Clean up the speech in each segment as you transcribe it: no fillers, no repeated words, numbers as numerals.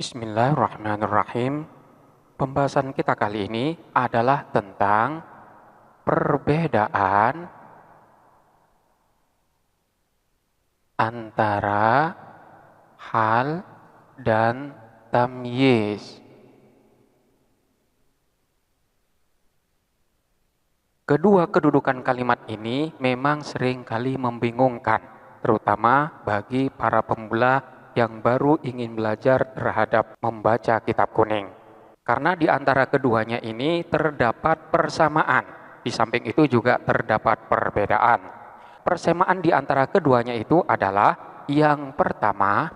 Bismillahirrahmanirrahim. Pembahasan kita kali ini adalah tentang perbedaan antara hal dan tamyiz. Kedua kedudukan kalimat ini memang sering kali membingungkan, terutama bagi para pemula yang baru ingin belajar terhadap membaca kitab kuning. Karena di antara keduanya ini terdapat persamaan, di samping itu juga terdapat perbedaan. Persamaan di antara keduanya itu adalah yang pertama,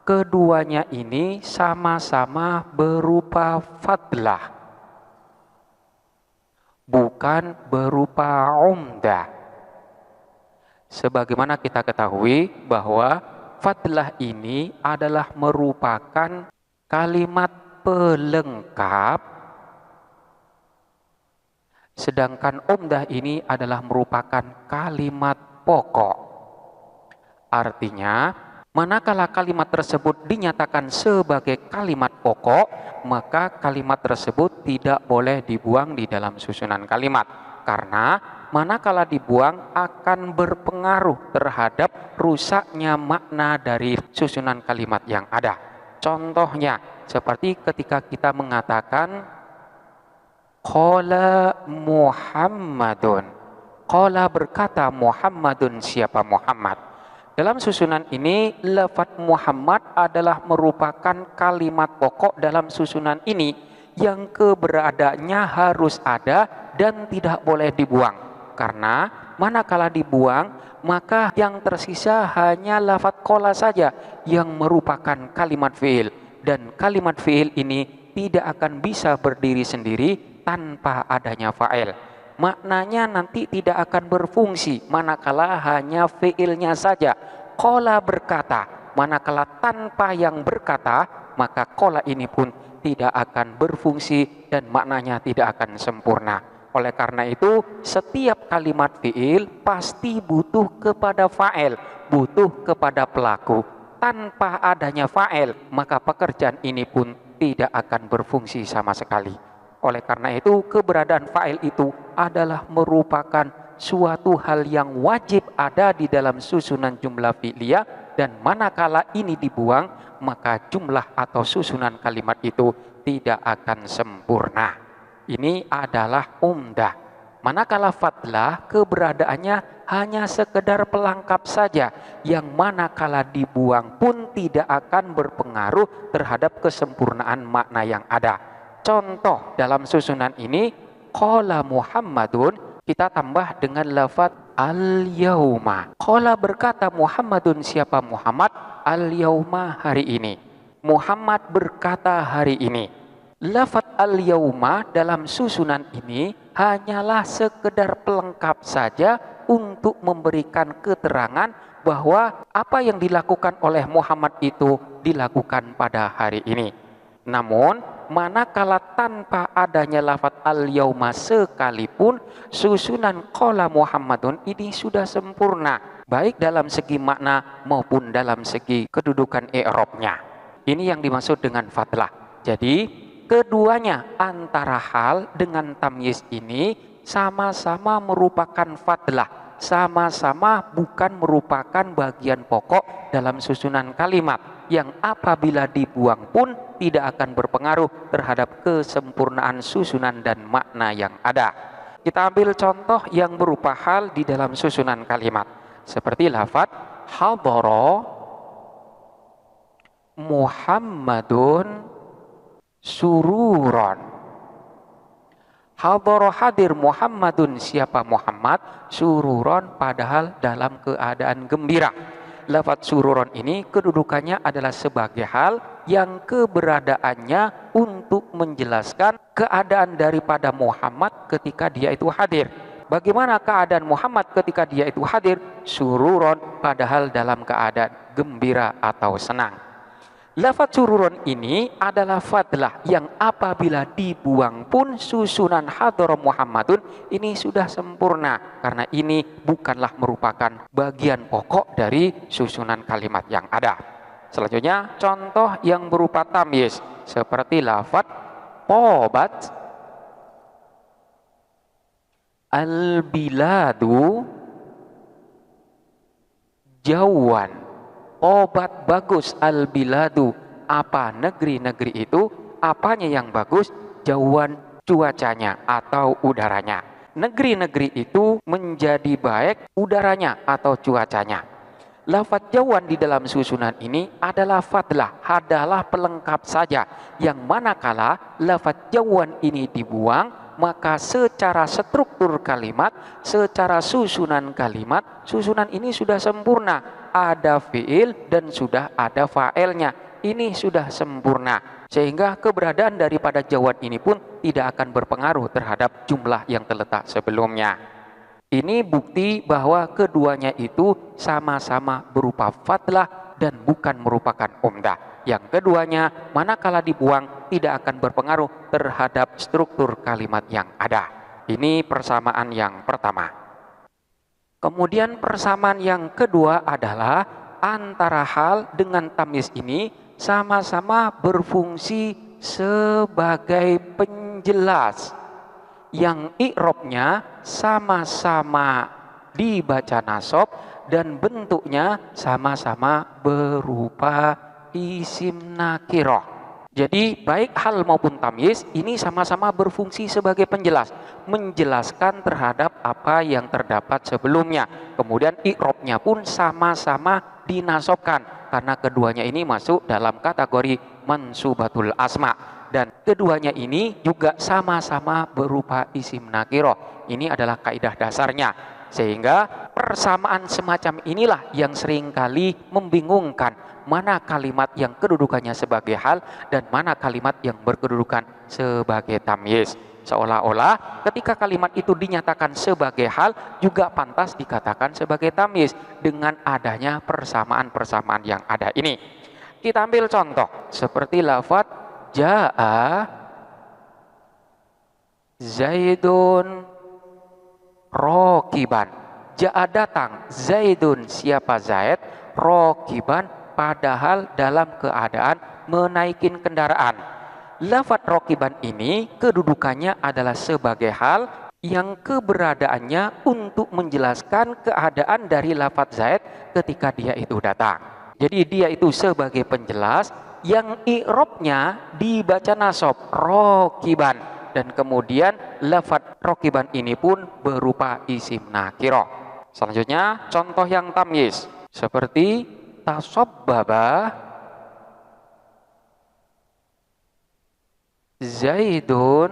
keduanya ini sama-sama berupa fadlah, bukan berupa umdah. Sebagaimana kita ketahui bahwa fadlah ini adalah merupakan kalimat pelengkap, sedangkan umdah ini adalah merupakan kalimat pokok. Artinya, manakala kalimat tersebut dinyatakan sebagai kalimat pokok, maka kalimat tersebut tidak boleh dibuang di dalam susunan kalimat. Karena manakala dibuang akan berpengaruh terhadap rusaknya makna dari susunan kalimat yang ada. Contohnya, seperti ketika kita mengatakan qala Muhammadun. Qala berkata Muhammadun, siapa Muhammad? Dalam susunan ini, lafaz Muhammad adalah merupakan kalimat pokok dalam susunan ini yang keberadaannya harus ada dan tidak boleh dibuang. Karena manakala dibuang, maka yang tersisa hanya lafaz qala saja yang merupakan kalimat fi'il. Dan kalimat fi'il ini tidak akan bisa berdiri sendiri tanpa adanya fa'il. Maknanya nanti tidak akan berfungsi manakala hanya fi'ilnya saja. Qala berkata, manakala tanpa yang berkata, maka qala ini pun tidak akan berfungsi dan maknanya tidak akan sempurna. Oleh karena itu, setiap kalimat fi'il pasti butuh kepada fa'il, butuh kepada pelaku. Tanpa adanya fa'il, maka pekerjaan ini pun tidak akan berfungsi sama sekali. Oleh karena itu, keberadaan fa'il itu adalah merupakan suatu hal yang wajib ada di dalam susunan jumlah fi'liyah, dan manakala ini dibuang, maka jumlah atau susunan kalimat itu tidak akan sempurna. Ini adalah umdah. Manakala fadlah, keberadaannya hanya sekedar pelengkap saja, yang manakala dibuang pun tidak akan berpengaruh terhadap kesempurnaan makna yang ada. Contoh dalam susunan ini, qala Muhammadun, kita tambah dengan lafaz al-yauma. Qala berkata Muhammadun, siapa Muhammad? Al-yauma, hari ini. Muhammad berkata hari ini. Lafaz al-yauma dalam susunan ini hanyalah sekedar pelengkap saja untuk memberikan keterangan bahwa apa yang dilakukan oleh Muhammad itu dilakukan pada hari ini. Namun, manakala tanpa adanya lafaz al-yauma sekalipun, susunan qala Muhammadun ini sudah sempurna, baik dalam segi makna maupun dalam segi kedudukan i'rabnya. Ini yang dimaksud dengan fadlah. Jadi, keduanya antara hal dengan tamyiz ini sama-sama merupakan fadlah, sama-sama bukan merupakan bagian pokok dalam susunan kalimat, yang apabila dibuang pun tidak akan berpengaruh terhadap kesempurnaan susunan dan makna yang ada. Kita ambil contoh yang berupa hal di dalam susunan kalimat, seperti lafaz hadara Muhammadun sururon. Hadara hadir Muhammadun, siapa Muhammad? Sururon, padahal dalam keadaan gembira. Lafaz sururon ini kedudukannya adalah sebagai hal yang keberadaannya untuk menjelaskan keadaan daripada Muhammad ketika dia itu hadir. Bagaimana keadaan Muhammad ketika dia itu hadir? Sururon, padahal dalam keadaan gembira atau senang. Lafaz sururon ini adalah fadlah yang apabila dibuang pun susunan hadara Muhammadun ini sudah sempurna, karena ini bukanlah merupakan bagian pokok dari susunan kalimat yang ada. Selanjutnya contoh yang berupa tamyiz seperti lafaz tobat, al-biladu jauhan. Tobat bagus, al-biladu apa negeri-negeri itu, apanya yang bagus? Jauhan cuacanya atau udaranya. Negeri-negeri itu menjadi baik udaranya atau cuacanya. Lafaz jauhan di dalam susunan ini adalah fadlah, adalah pelengkap saja. Yang manakala lafaz jauhan ini dibuang, maka secara struktur kalimat, secara susunan kalimat, susunan ini sudah sempurna. Ada fiil dan sudah ada fa'ilnya. Ini sudah sempurna. Sehingga keberadaan daripada jauhan ini pun tidak akan berpengaruh terhadap jumlah yang terletak sebelumnya. Ini bukti bahwa keduanya itu sama-sama berupa fadlah dan bukan merupakan umdah. Yang keduanya manakala dibuang tidak akan berpengaruh terhadap struktur kalimat yang ada. Ini persamaan yang pertama. Kemudian persamaan yang kedua adalah antara hal dengan tamyiz ini sama-sama berfungsi sebagai penjelas. Yang i'robnya sama-sama dibaca nasab dan bentuknya sama-sama berupa isim nakiroh. Jadi baik hal maupun tamyiz ini sama-sama berfungsi sebagai penjelas, menjelaskan terhadap apa yang terdapat sebelumnya. Kemudian i'robnya pun sama-sama dinasobkan karena keduanya ini masuk dalam kategori mansubatul asma. Dan keduanya ini juga sama-sama berupa isim nakiroh. Ini adalah kaidah dasarnya. Sehingga persamaan semacam inilah yang seringkali membingungkan. Mana kalimat yang kedudukannya sebagai hal dan mana kalimat yang berkedudukan sebagai tamyiz. Seolah-olah ketika kalimat itu dinyatakan sebagai hal juga pantas dikatakan sebagai tamyiz dengan adanya persamaan-persamaan yang ada ini. Kita ambil contoh seperti lafaz Ja'a Zaidun Rokiban. Ja'a datang, Zaidun siapa Zaid, Rokiban padahal dalam keadaan menaikin kendaraan. Lafaz Rokiban ini kedudukannya adalah sebagai hal yang keberadaannya untuk menjelaskan keadaan dari lafaz Zaid ketika dia itu datang. Jadi dia itu sebagai penjelas yang i'robnya dibaca nasab rokiban dan kemudian lafaz rokiban ini pun berupa isim nakiroh. Selanjutnya contoh yang tamyiz seperti tasabbaba Zaidun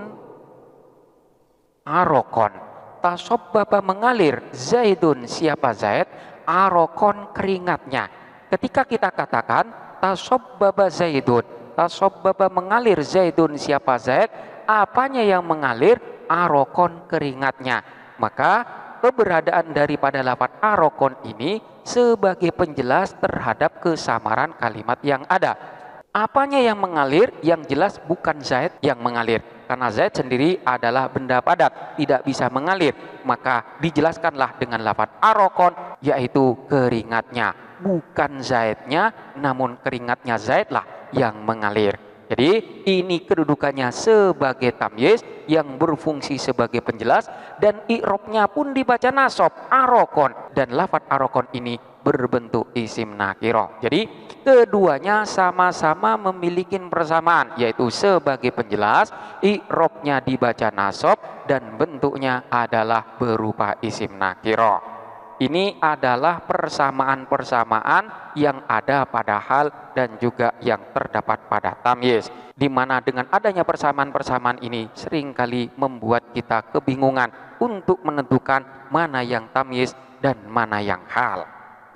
arokon. Tasabbaba mengalir, Zaidun siapa Zaid, arokon keringatnya. Ketika kita katakan tasabbaba Zaidun, tasabbaba mengalir Zaidun siapa Zaid, apanya yang mengalir? Arokon keringatnya. Maka keberadaan daripada lafaz arokon ini sebagai penjelas terhadap kesamaran kalimat yang ada. Apanya yang mengalir? Yang jelas bukan Zaid yang mengalir. Karena Zaid sendiri adalah benda padat, tidak bisa mengalir. Maka dijelaskanlah dengan lafaz arokon, yaitu keringatnya. Bukan Zaidnya, namun keringatnya Zaidlah yang mengalir. Jadi ini kedudukannya sebagai tamyiz yang berfungsi sebagai penjelas dan i'robnya pun dibaca nasab arokon dan lafaz arokon ini berbentuk isim nakiroh. Jadi keduanya sama-sama memiliki persamaan, yaitu sebagai penjelas i'robnya dibaca nasab dan bentuknya adalah berupa isim nakiroh. Ini adalah persamaan-persamaan yang ada pada hal dan juga yang terdapat pada tamyiz. Di mana dengan adanya persamaan-persamaan ini seringkali membuat kita kebingungan untuk menentukan mana yang tamyiz dan mana yang hal.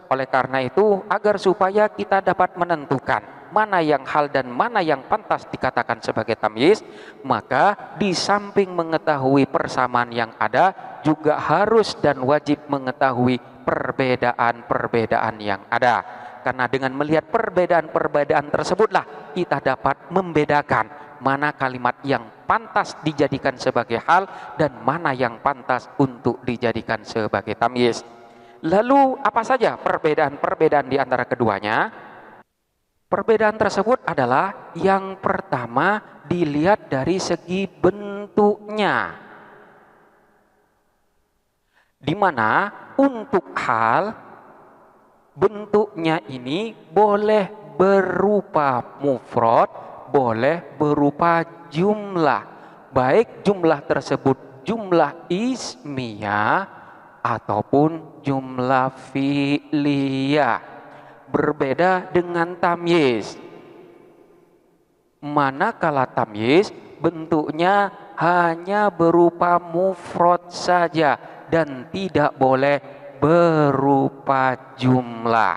Oleh karena itu, agar supaya kita dapat menentukan mana yang hal dan mana yang pantas dikatakan sebagai tamyiz, maka di samping mengetahui persamaan yang ada, juga harus dan wajib mengetahui perbedaan-perbedaan yang ada. Karena dengan melihat perbedaan-perbedaan tersebutlah kita dapat membedakan mana kalimat yang pantas dijadikan sebagai hal dan mana yang pantas untuk dijadikan sebagai tamyiz. Lalu apa saja perbedaan-perbedaan di antara keduanya? Perbedaan tersebut adalah yang pertama dilihat dari segi bentuknya, di mana untuk hal bentuknya ini boleh berupa mufrad, boleh berupa jumlah, baik jumlah tersebut jumlah ismiyah ataupun jumlah fi'liyah. Berbeda dengan tamyiz. Manakala tamyiz bentuknya hanya berupa mufrad saja dan tidak boleh berupa jumlah.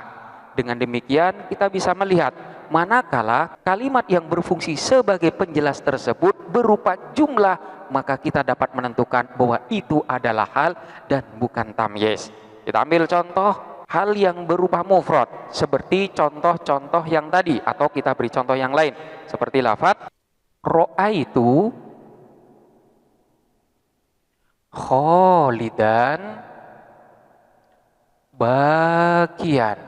Dengan demikian kita bisa melihat manakala kalimat yang berfungsi sebagai penjelas tersebut berupa jumlah, maka kita dapat menentukan bahwa itu adalah hal dan bukan tamyiz. Kita ambil contoh hal yang berupa mufrad seperti contoh-contoh yang tadi, atau kita beri contoh yang lain seperti lafaz ra'aitu Khalidan bakian.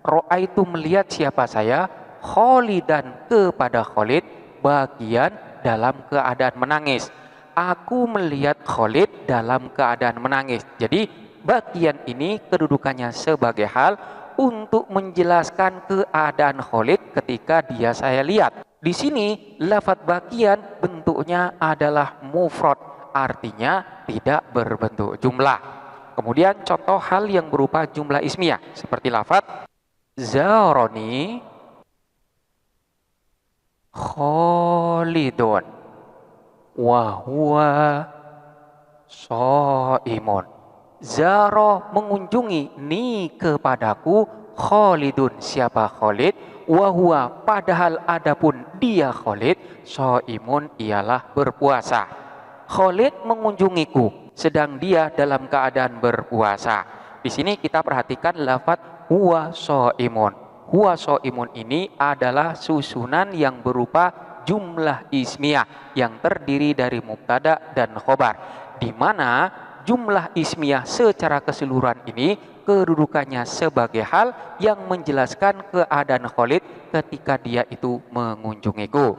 Ra'aitu melihat siapa saya, Khalidan kepada Khalid, bakian dalam keadaan menangis. Aku melihat Khalid dalam keadaan menangis. Jadi bakian ini kedudukannya sebagai hal untuk menjelaskan keadaan Khalid ketika dia saya lihat. Di sini lafaz bakian bentuknya adalah mufrad, artinya tidak berbentuk jumlah. Kemudian contoh hal yang berupa jumlah ismiyah seperti lafaz zaroni Khalidun wa huwa shaimun. Zaro mengunjungi ni kepadaku, Khalidun siapa Khalid, wa huwa padahal adapun dia Khalid, shaimun ialah berpuasa. Khalid mengunjungiku sedang dia dalam keadaan berpuasa. Di sini kita perhatikan lafaz huwa shaimun. Huwa shaimun ini adalah susunan yang berupa jumlah ismiyah yang terdiri dari mubtada dan khobar, di mana jumlah ismiyah secara keseluruhan ini kedudukannya sebagai hal yang menjelaskan keadaan Khalid ketika dia itu mengunjungiku.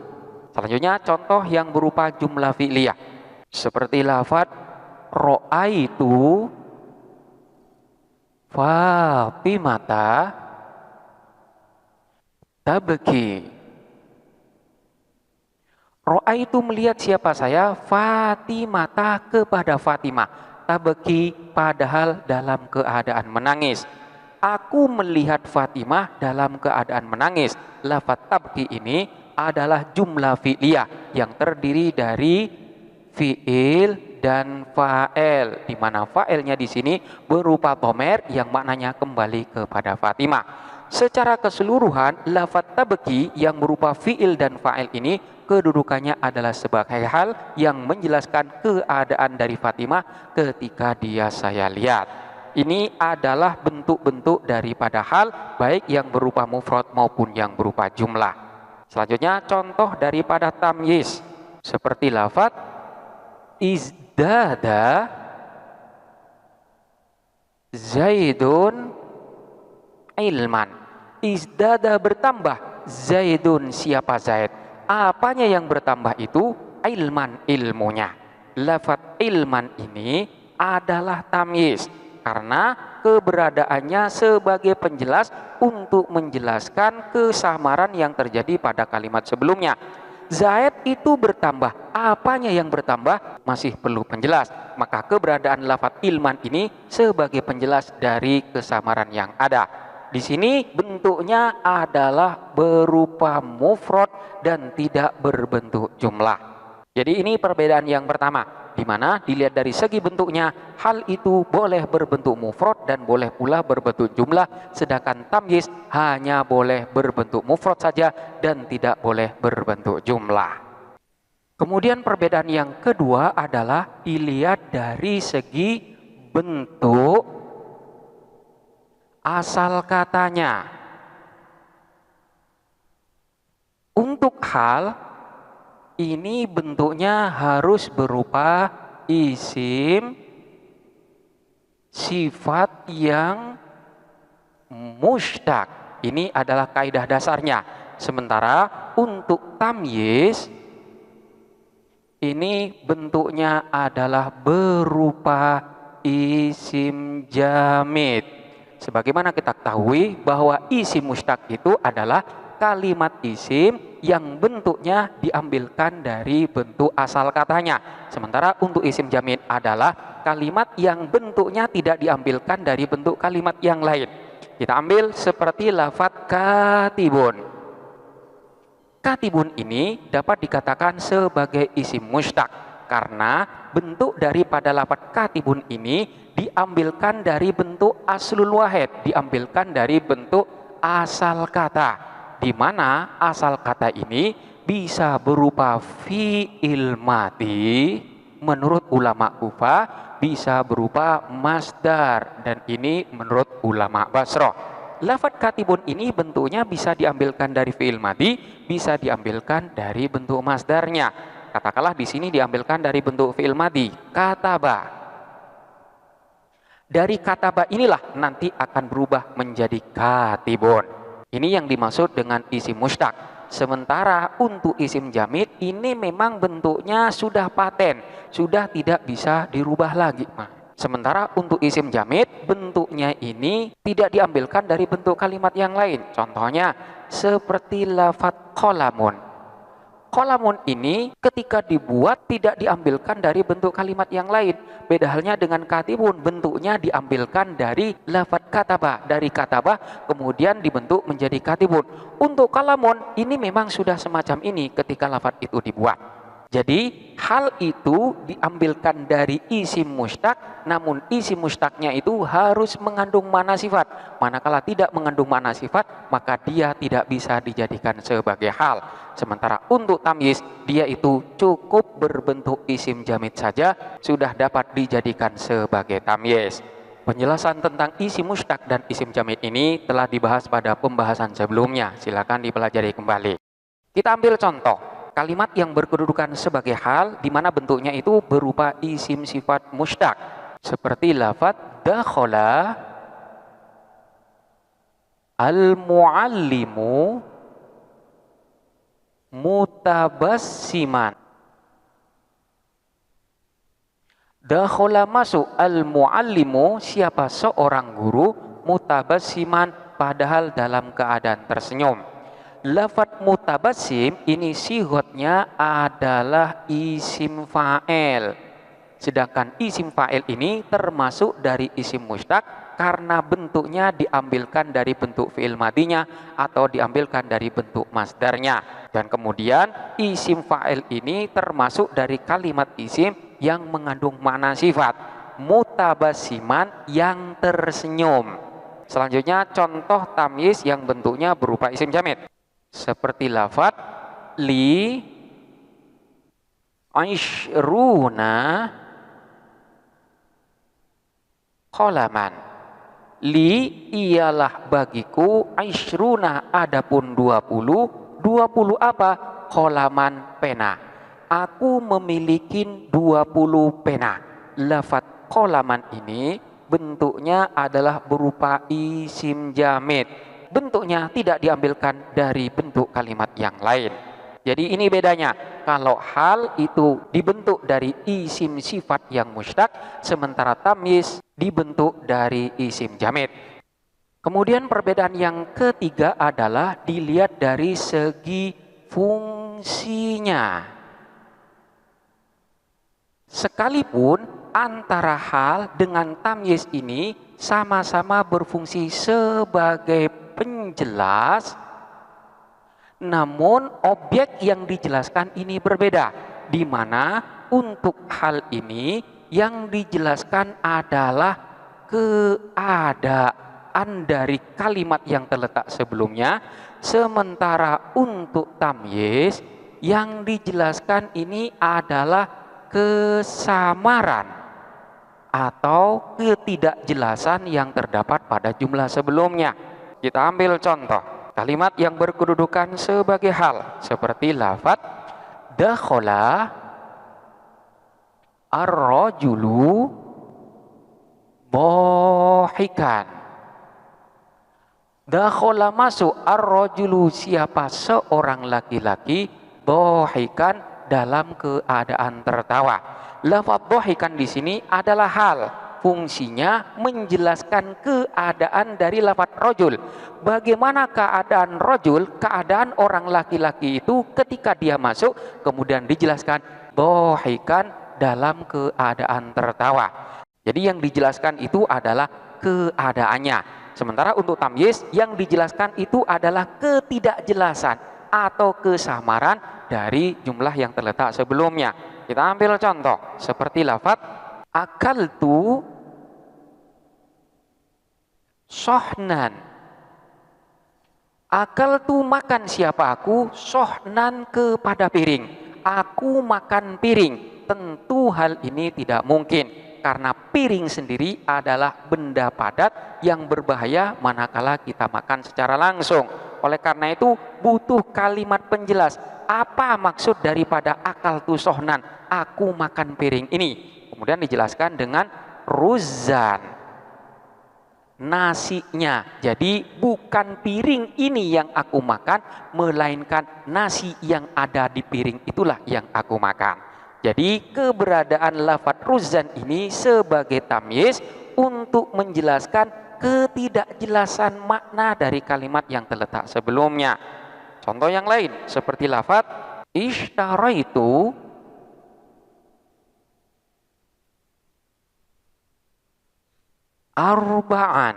Selanjutnya contoh yang berupa jumlah fi'liyah seperti lafaz ra'aitu Fatimata tabki. Ra'aitu melihat siapa saya, Fatimata kepada Fatimah, tabki padahal dalam keadaan menangis. Aku melihat Fatimah dalam keadaan menangis. Lafaz tabki ini adalah jumlah fi'liyah yang terdiri dari fi'il dan fa'il, di mana fa'ilnya di sini berupa dhamir yang maknanya kembali kepada Fatimah. Secara keseluruhan lafaz tabki yang berupa fi'il dan fa'il ini kedudukannya adalah sebagai hal yang menjelaskan keadaan dari Fatimah ketika dia saya lihat. Ini adalah bentuk-bentuk daripada hal baik yang berupa mufrad maupun yang berupa jumlah. Selanjutnya contoh daripada tamyiz seperti lafaz izdada Zaidun ilman. Izdada bertambah, Zaidun siapa Zaid. Apanya yang bertambah itu? Ilman ilmunya. Lafaz ilman ini adalah tamyiz karena keberadaannya sebagai penjelas untuk menjelaskan kesamaran yang terjadi pada kalimat sebelumnya. Zaid itu bertambah, apanya yang bertambah masih perlu penjelas. Maka keberadaan lafaz ilman ini sebagai penjelas dari kesamaran yang ada. Di sini bentuknya adalah berupa mufrad dan tidak berbentuk jumlah. Jadi ini perbedaan yang pertama, di mana dilihat dari segi bentuknya hal itu boleh berbentuk mufrad dan boleh pula berbentuk jumlah, sedangkan tamyiz hanya boleh berbentuk mufrad saja dan tidak boleh berbentuk jumlah. Kemudian perbedaan yang kedua adalah dilihat dari segi bentuk asal katanya. Untuk hal ini bentuknya harus berupa isim sifat yang mushtaq. Ini adalah kaidah dasarnya. Sementara untuk tamyiz ini bentuknya adalah berupa isim jamid. Sebagaimana kita ketahui bahwa isim mustaq itu adalah kalimat isim yang bentuknya diambilkan dari bentuk asal katanya. Sementara untuk isim jamid adalah kalimat yang bentuknya tidak diambilkan dari bentuk kalimat yang lain. Kita ambil seperti lafadz katibun. Katibun ini dapat dikatakan sebagai isim mustaq karena bentuk daripada lafadz katibun ini diambilkan dari bentuk aslul wahid, diambilkan dari bentuk asal kata, di mana asal kata ini bisa berupa fi'il mati menurut ulama Kufah, bisa berupa masdar, dan ini menurut ulama Basrah. Lafadz katibun ini bentuknya bisa diambilkan dari fi'il madi, bisa diambilkan dari bentuk masdarnya. Katakanlah di sini diambilkan dari bentuk fi'il madi, kataba. Dari kataba inilah nanti akan berubah menjadi katibun. Ini yang dimaksud dengan isim mustaq. Sementara untuk isim jamid ini memang bentuknya sudah paten, sudah tidak bisa dirubah lagi. Sementara untuk isim jamid bentuknya ini tidak diambilkan dari bentuk kalimat yang lain. Contohnya seperti lafadz qalamun. Qalamun ini ketika dibuat tidak diambilkan dari bentuk kalimat yang lain. Beda halnya dengan katibun, bentuknya diambilkan dari lafadz kataba, dari kataba kemudian dibentuk menjadi katibun. Untuk qalamun ini memang sudah semacam ini ketika lafadz itu dibuat. Jadi hal itu diambilkan dari isim mustaq, namun isim mustaqnya itu harus mengandung makna sifat. Manakala tidak mengandung makna sifat, maka dia tidak bisa dijadikan sebagai hal. Sementara untuk tamyiz, dia itu cukup berbentuk isim jamid saja sudah dapat dijadikan sebagai tamyiz. Penjelasan tentang isim mustaq dan isim jamid ini telah dibahas pada pembahasan sebelumnya. Silakan dipelajari kembali. Kita ambil contoh. Kalimat yang berkedudukan sebagai hal di mana bentuknya itu berupa isim sifat mustaq seperti lafadz dakhala al-muallimu mutabassiman. Dakhala masuk al-muallimu, siapa seorang guru, mutabassiman padahal dalam keadaan tersenyum. Lafadz mutabassim ini sighotnya adalah isim fa'il. Sedangkan isim fa'il ini termasuk dari isim mustaq karena bentuknya diambilkan dari bentuk fi'il madinya atau diambilkan dari bentuk masdarnya. Dan kemudian isim fa'il ini termasuk dari kalimat isim yang mengandung makna sifat. Mutabassiman yang tersenyum. Selanjutnya contoh tamyiz yang bentuknya berupa isim jamid. Seperti lafadz li aishruna qalaman. Li ialah bagiku aishruna adapun 20 apa? Qalaman pena. Aku memiliki 20 pena. Lafadz qalaman ini bentuknya adalah berupa isim jamid. Bentuknya tidak diambilkan dari bentuk kalimat yang lain. Jadi ini bedanya. Kalau hal itu dibentuk dari isim sifat yang mustaq, sementara tamyiz dibentuk dari isim jamid. Kemudian perbedaan yang ketiga adalah dilihat dari segi fungsinya. Sekalipun antara hal dengan tamyiz ini sama-sama berfungsi sebagai penjelas, namun objek yang dijelaskan ini berbeda, di mana untuk hal ini yang dijelaskan adalah keadaan dari kalimat yang terletak sebelumnya, sementara untuk tamyiz yang dijelaskan ini adalah kesamaran atau ketidakjelasan yang terdapat pada jumlah sebelumnya. Kita ambil contoh kalimat yang berkedudukan sebagai hal seperti lafadz dakhala ar-rajulu dhahikan. Dakhala masuk ar-rajulu, siapa seorang laki-laki, dhahikan dalam keadaan tertawa. Lafaz dhahikan di sini adalah hal, fungsinya menjelaskan keadaan dari lafaz rajul. Bagaimana keadaan rajul, keadaan orang laki-laki itu ketika dia masuk, kemudian dijelaskan dhahikan dalam keadaan tertawa. Jadi yang dijelaskan itu adalah keadaannya. Sementara untuk tamyiz yang dijelaskan itu adalah ketidakjelasan atau kesamaran dari jumlah yang terletak sebelumnya. Kita ambil contoh seperti lafaz akaltu sohnan. Akaltu makan siapa aku, sohnan kepada piring. Aku makan piring. Tentu hal ini tidak mungkin. Karena piring sendiri adalah benda padat yang berbahaya manakala kita makan secara langsung. Oleh karena itu butuh kalimat penjelas. Apa maksud daripada akal tu sohnan, aku makan piring ini. Kemudian dijelaskan dengan ruzan, nasinya. Jadi bukan piring ini yang aku makan, melainkan nasi yang ada di piring itulah yang aku makan. Jadi keberadaan lafaz ruzan ini sebagai tamyiz untuk menjelaskan ketidakjelasan makna dari kalimat yang terletak sebelumnya. Contoh yang lain seperti lafaz ishtaraitu arba'an.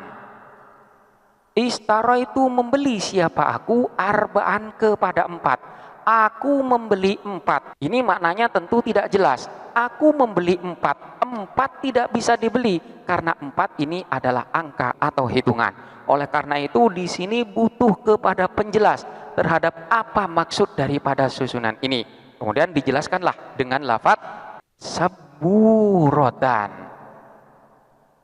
Ishtaraitu membeli siapa aku, arba'an kepada 4. Aku membeli 4. Ini maknanya tentu tidak jelas. Aku membeli 4. 4 tidak bisa dibeli karena 4 ini adalah angka atau hitungan. Oleh karena itu di sini butuh kepada penjelas terhadap apa maksud daripada susunan ini. Kemudian dijelaskanlah dengan lafaz saburotan,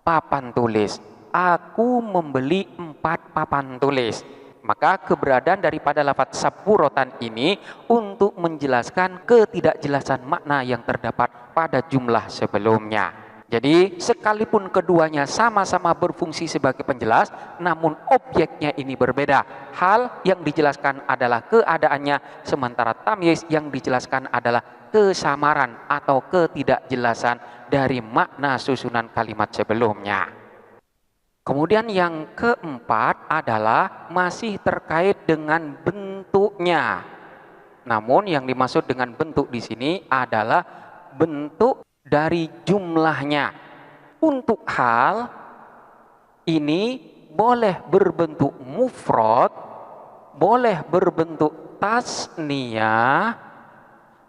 papan tulis. Aku membeli 4 papan tulis. Maka keberadaan daripada lafaz saburotan ini untuk menjelaskan ketidakjelasan makna yang terdapat pada jumlah sebelumnya. Jadi sekalipun keduanya sama-sama berfungsi sebagai penjelas, namun objeknya ini berbeda. Hal yang dijelaskan adalah keadaannya, sementara tamyiz yang dijelaskan adalah kesamaran atau ketidakjelasan dari makna susunan kalimat sebelumnya. Kemudian yang keempat adalah masih terkait dengan bentuknya. Namun yang dimaksud dengan bentuk di sini adalah bentuk dari jumlahnya. Untuk hal ini boleh berbentuk mufrad, boleh berbentuk tasniyah,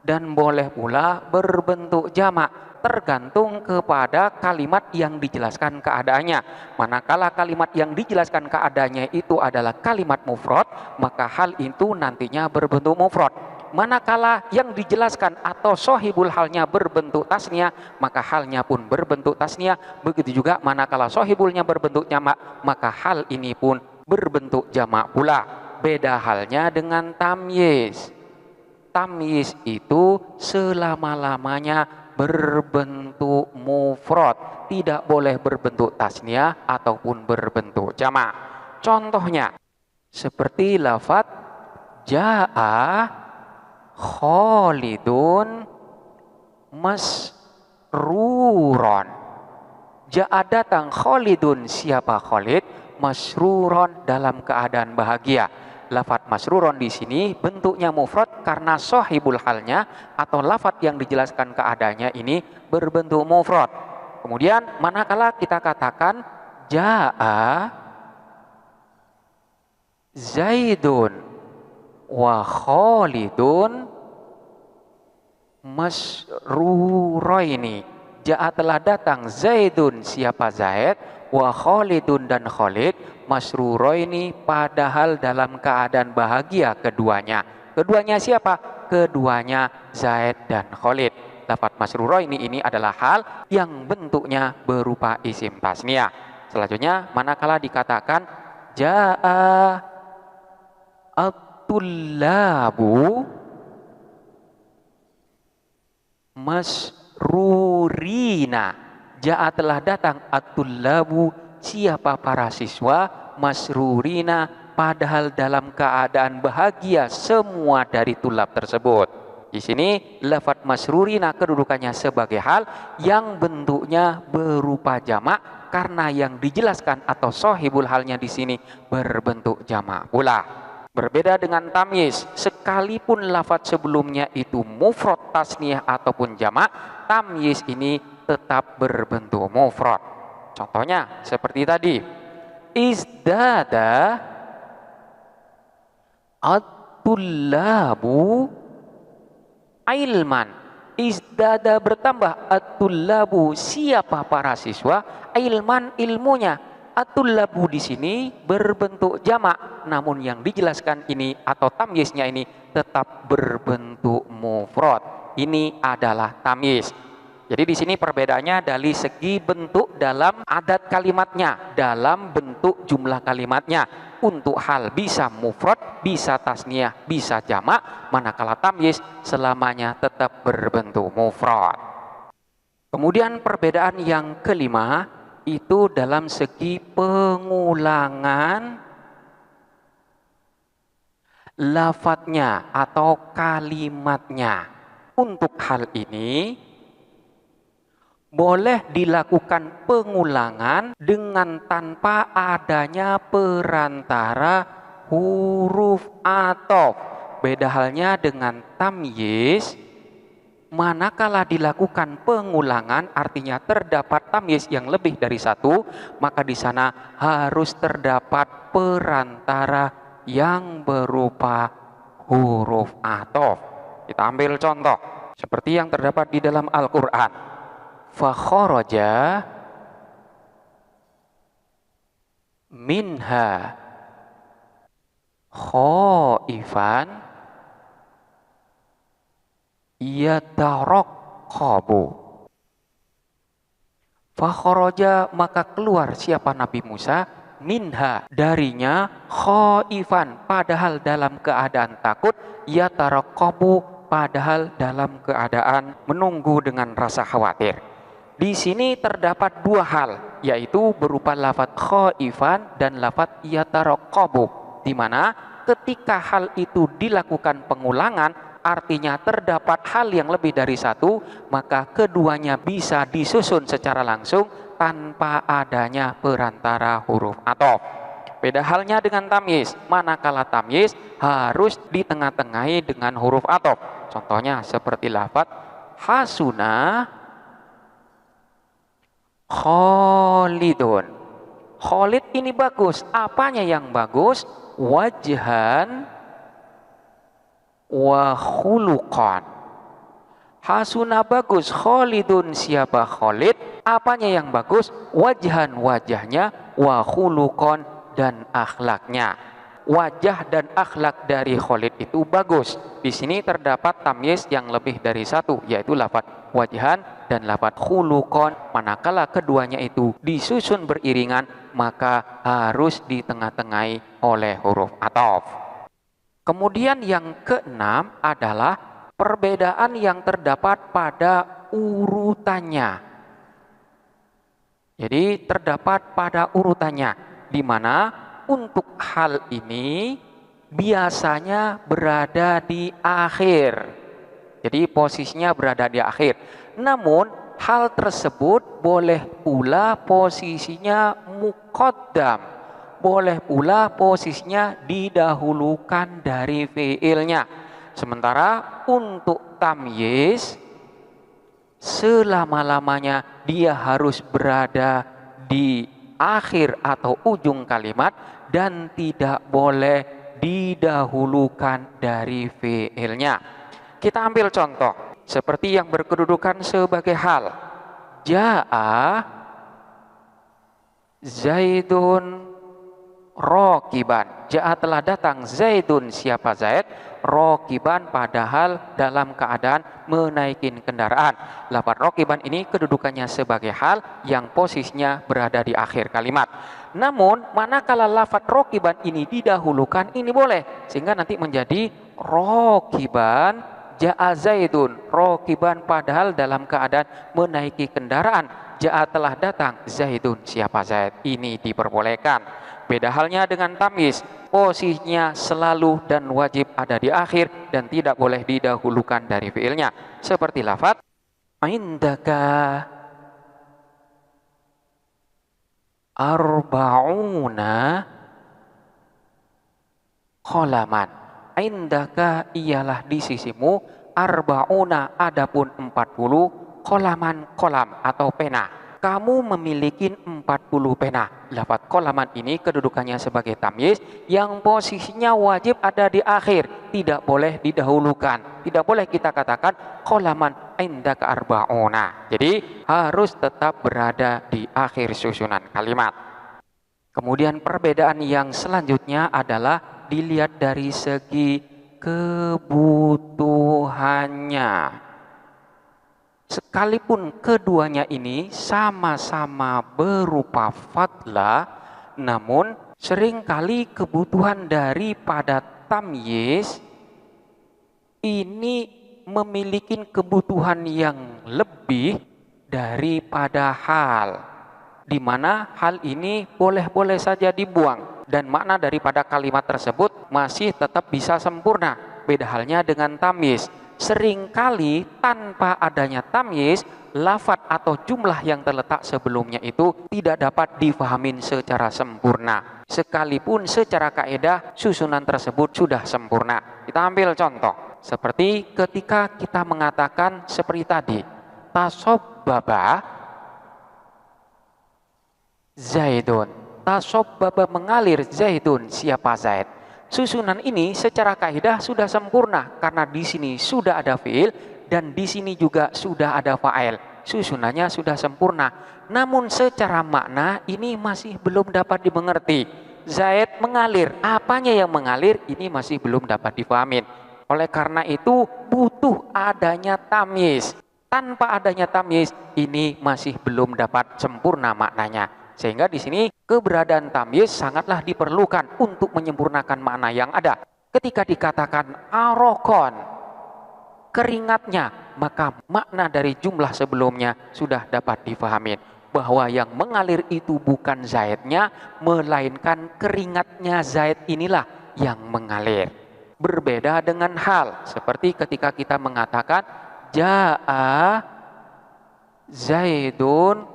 dan boleh pula berbentuk jamak. Tergantung kepada kalimat yang dijelaskan keadaannya. Manakala kalimat yang dijelaskan keadaannya itu adalah kalimat mufrad, maka hal itu nantinya berbentuk mufrad. Manakala yang dijelaskan atau sohibul halnya berbentuk tasniyah, maka halnya pun berbentuk tasniyah. Begitu juga manakala sohibulnya berbentuk jamak, maka hal ini pun berbentuk jamak pula. Beda halnya dengan tamyiz. Tamyiz itu selama-lamanya berbentuk mufrad, tidak boleh berbentuk tasniyah ataupun berbentuk jamak. Contohnya seperti lafaz jaa Khalidun masruron. Jaa datang Khalidun, siapa Khalid, masruron dalam keadaan bahagia. Lafaz masruron di sini bentuknya mufrad karena sahibul halnya atau lafaz yang dijelaskan keadaannya ini berbentuk mufrad. Kemudian manakala kita katakan jaa Zaidun wa Khalidun masruroini. Jaa telah datang Zaidun, siapa Zaid, wa Khalidun dan Khalid, masruroini padahal dalam keadaan bahagia keduanya. Keduanya siapa? Keduanya Zaid dan Khalid. Lafaz masruroini ini adalah hal yang bentuknya berupa isim tasniyah. Selanjutnya manakala dikatakan jaa at-tullabu masrurina. Jaa telah datang at-tullabu, siapa para siswa, masrurina, padahal dalam keadaan bahagia semua dari tulab tersebut. Di sini lafadz masrurina kedudukannya sebagai hal yang bentuknya berupa jamak, karena yang dijelaskan atau sohibul halnya di sini berbentuk jamak pula. Berbeda dengan tamyiz, sekalipun lafadz sebelumnya itu mufrad, tasniyah ataupun jamak, tamyiz ini tetap berbentuk mufrad. Contohnya seperti tadi, izdada at-tullabu ilman. Izdada bertambah, at-tullabu siapa para siswa, ilman ilmunya. At-tullabu di sini berbentuk jamak, namun yang dijelaskan ini atau tamyiznya ini tetap berbentuk mufrad. Ini adalah tamyiz. Jadi di sini perbedaannya dari segi bentuk dalam adat kalimatnya, dalam bentuk jumlah kalimatnya. Untuk hal bisa mufrad, bisa tasniyah, bisa jamak, manakala tamyiz selamanya tetap berbentuk mufrad. Kemudian perbedaan yang kelima itu dalam segi pengulangan lafadznya atau kalimatnya. Untuk hal ini boleh dilakukan pengulangan dengan tanpa adanya perantara huruf athof. Beda halnya dengan tamyiz, manakala dilakukan pengulangan artinya terdapat tamyiz yang lebih dari satu, maka di sana harus terdapat perantara yang berupa huruf athof. Kita ambil contoh seperti yang terdapat di dalam Al-Qur'an. Fakharaja minha khaifan yataraqqabu. Fakharaja maka keluar siapa Nabi Musa, minha darinya, khaifan padahal dalam keadaan takut, yataraqqabu padahal dalam keadaan menunggu dengan rasa khawatir. Di sini terdapat dua hal, yaitu berupa lafadz khaifan dan lafadz yataraqqabu, di mana ketika hal itu dilakukan pengulangan artinya terdapat hal yang lebih dari satu, maka keduanya bisa disusun secara langsung tanpa adanya perantara huruf athof. Beda halnya dengan tamyiz, manakala tamyiz harus ditengah-tengahi dengan huruf athof. Contohnya seperti lafadz hasuna Khalidun. Khalid ini bagus. Apanya yang bagus? Wajhan wa khuluqan. Hasuna bagus. Khalidun siapa Khalid? Apanya yang bagus? Wajhan wajahnya, wa khuluqan dan akhlaknya. Wajah dan akhlak dari Khalid itu bagus. Di sini terdapat tamyiz yang lebih dari satu, yaitu lafadz wajhan dan lafadz khuluqan. Manakala keduanya itu disusun beriringan, maka harus ditengah-tengahi oleh huruf athof. Kemudian yang keenam adalah perbedaan yang terdapat pada urutannya. Jadi terdapat pada urutannya, di mana untuk hal ini biasanya berada di akhir. Jadi posisinya berada di akhir. Namun hal tersebut boleh pula posisinya muqaddam. Boleh pula posisinya didahulukan dari fiilnya. Sementara untuk tamyiz selama-lamanya dia harus berada di akhir atau ujung kalimat dan tidak boleh didahulukan dari fiilnya. Kita ambil contoh seperti yang berkedudukan sebagai hal. Ja'a Zaidun Rokiban. Ja'a telah datang Zaidun siapa Zaid, Rokiban padahal dalam keadaan menaikin kendaraan. Lafadz rokiban ini kedudukannya sebagai hal yang posisinya berada di akhir kalimat. Namun manakala lafadz rokiban ini didahulukan, ini boleh, sehingga nanti menjadi rokiban ja'a Zaidun. Rokiban padahal dalam keadaan menaiki kendaraan. Ja'a telah datang Zaidun siapa Zaid, ini diperbolehkan. Beda halnya dengan tamyiz, posisinya selalu dan wajib ada di akhir dan tidak boleh didahulukan dari fiilnya. Seperti lafaz indaka arba'una kholaman. Indaka ialah di sisimu, arba'una adapun 40, kholaman kolam atau pena. Kamu memiliki 40 pena. Lafaz kholaman ini kedudukannya sebagai tamyiz yang posisinya wajib ada di akhir, tidak boleh didahulukan. Tidak boleh kita katakan kholaman indaka arba'una. Jadi harus tetap berada di akhir susunan kalimat. Kemudian perbedaan yang selanjutnya adalah dilihat dari segi kebutuhannya. Sekalipun keduanya ini sama-sama berupa fadlah, namun seringkali kebutuhan daripada tamyiz ini memiliki kebutuhan yang lebih daripada hal, di mana hal ini boleh-boleh saja dibuang dan makna daripada kalimat tersebut masih tetap bisa sempurna. Beda halnya dengan tamyiz. Seringkali tanpa adanya tamyiz, lafadz atau jumlah yang terletak sebelumnya itu tidak dapat difahamin secara sempurna. Sekalipun secara kaidah susunan tersebut sudah sempurna. Kita ambil contoh. Seperti ketika kita mengatakan seperti tadi, tasobbaba Zaidun. Tasobbaba mengalir Zaidun, siapa Zaid? Susunan ini secara kaidah sudah sempurna karena di sini sudah ada fiil dan di sini juga sudah ada fa'il. Susunannya sudah sempurna. Namun secara makna ini masih belum dapat dimengerti. Zaid mengalir, apanya yang mengalir ini masih belum dapat difahamin. Oleh karena itu butuh adanya tamyiz. Tanpa adanya tamyiz ini masih belum dapat sempurna maknanya. Sehingga di sini keberadaan tamyiz sangatlah diperlukan untuk menyempurnakan makna yang ada. Ketika dikatakan arokon, keringatnya, maka makna dari jumlah sebelumnya sudah dapat difahami. Bahwa yang mengalir itu bukan Zaidnya, melainkan keringatnya Zaid inilah yang mengalir. Berbeda dengan hal, seperti ketika kita mengatakan Ja'a Zaidun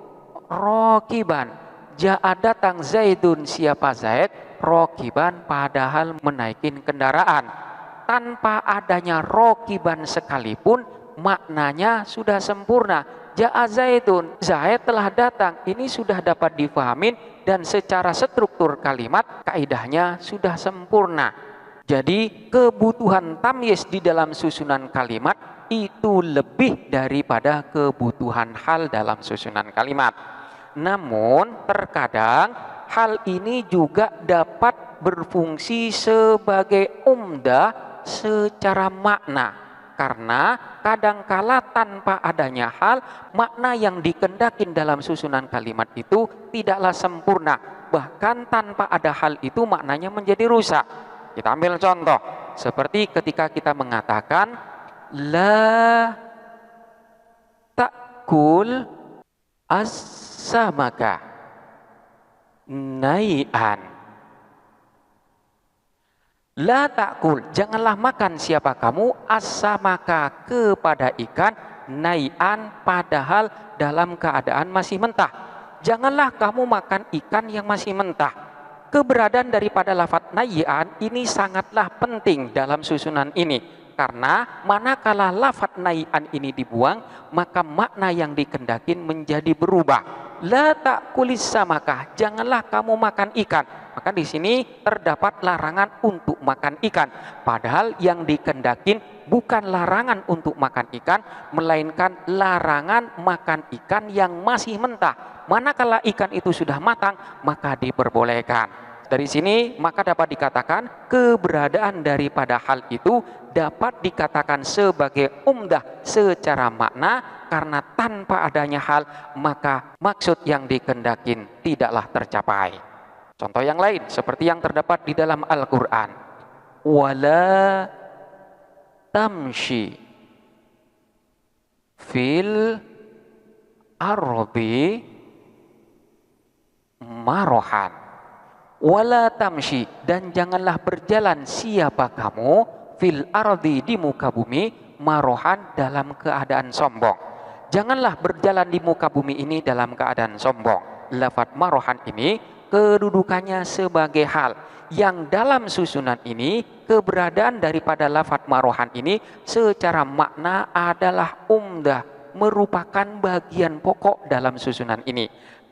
rokiban. Ja'a datang Zaidun, siapa Zaid? Rokiban, padahal menaikin kendaraan. Tanpa adanya rokiban sekalipun maknanya sudah sempurna. Ja'a Zaidun, Zaid telah datang. Ini sudah dapat difahamin dan secara struktur kalimat kaidahnya sudah sempurna. Jadi kebutuhan tamyiz di dalam susunan kalimat itu lebih daripada kebutuhan hal dalam susunan kalimat. Namun terkadang hal ini juga dapat berfungsi sebagai umdah secara makna. Karena kadangkala tanpa adanya hal, makna yang dikendakin dalam susunan kalimat itu tidaklah sempurna. Bahkan tanpa ada hal itu maknanya menjadi rusak. Kita ambil contoh. Seperti ketika kita mengatakan la ta'kul as-samaka nai'an. La ta'kul, janganlah makan siapa kamu as-samaka kepada ikan nai'an padahal dalam keadaan masih mentah. Janganlah kamu makan ikan yang masih mentah. Keberadaan daripada lafadz nai'an ini sangatlah penting dalam susunan ini. Karena manakala lafadz nai'an ini dibuang, maka makna yang dikendakin menjadi berubah. La ta'kulis samakah, janganlah kamu makan ikan. Maka di sini terdapat larangan untuk makan ikan. Padahal yang dikendakin bukan larangan untuk makan ikan, melainkan larangan makan ikan yang masih mentah. Manakala ikan itu sudah matang, maka diperbolehkan. Dari sini maka dapat dikatakan keberadaan daripada hal itu dapat dikatakan sebagai umdah secara makna, karena tanpa adanya hal maka maksud yang dikendakin tidaklah tercapai. Contoh yang lain seperti yang terdapat di dalam Al-Quran. Wala tamshi fil ardi marohan. Wala tamshi, dan janganlah berjalan siapa kamu fil ardi, di muka bumi, marohan, dalam keadaan sombong. Janganlah berjalan di muka bumi ini dalam keadaan sombong. Lafaz marohan ini kedudukannya sebagai hal yang dalam susunan ini, keberadaan daripada lafaz marohan ini secara makna adalah umdah, merupakan bagian pokok dalam susunan ini.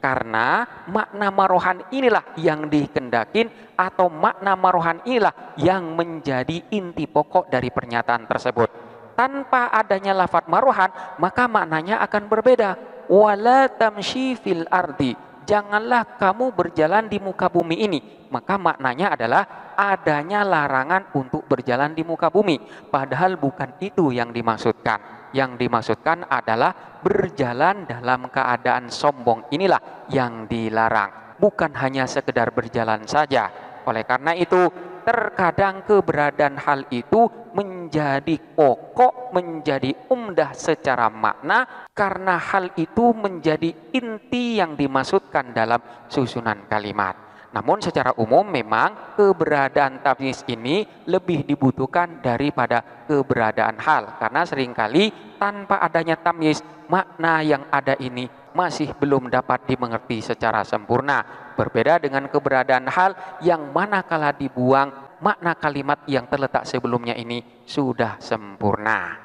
Karena makna marohan inilah yang dikehendakin, atau makna marohan inilah yang menjadi inti pokok dari pernyataan tersebut. Tanpa adanya lafaz marohan, maka maknanya akan berbeda. Wala tamshi fil ardi, janganlah kamu berjalan di muka bumi ini. Maka maknanya adalah adanya larangan untuk berjalan di muka bumi. Padahal bukan itu yang dimaksudkan. Yang dimaksudkan adalah berjalan dalam keadaan sombong, inilah yang dilarang. Bukan hanya sekedar berjalan saja. Oleh karena itu, terkadang keberadaan hal itu menjadi pokok, menjadi umdah secara makna, karena hal itu menjadi inti yang dimaksudkan dalam susunan kalimat. Namun secara umum memang keberadaan tamyiz ini lebih dibutuhkan daripada keberadaan hal. Karena seringkali tanpa adanya tamyiz, makna yang ada ini masih belum dapat dimengerti secara sempurna. Berbeda dengan keberadaan hal yang manakala dibuang, makna kalimat yang terletak sebelumnya ini sudah sempurna.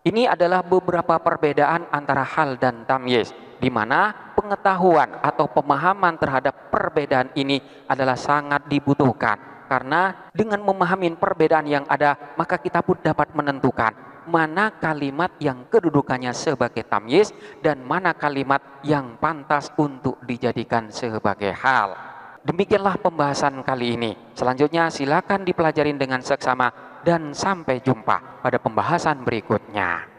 Ini adalah beberapa perbedaan antara hal dan tamyiz, di mana pengetahuan atau pemahaman terhadap perbedaan ini adalah sangat dibutuhkan. Karena dengan memahami perbedaan yang ada, maka kita pun dapat menentukan mana kalimat yang kedudukannya sebagai tamyiz dan mana kalimat yang pantas untuk dijadikan sebagai hal. Demikianlah pembahasan kali ini. Selanjutnya silakan dipelajarin dengan seksama dan sampai jumpa pada pembahasan berikutnya.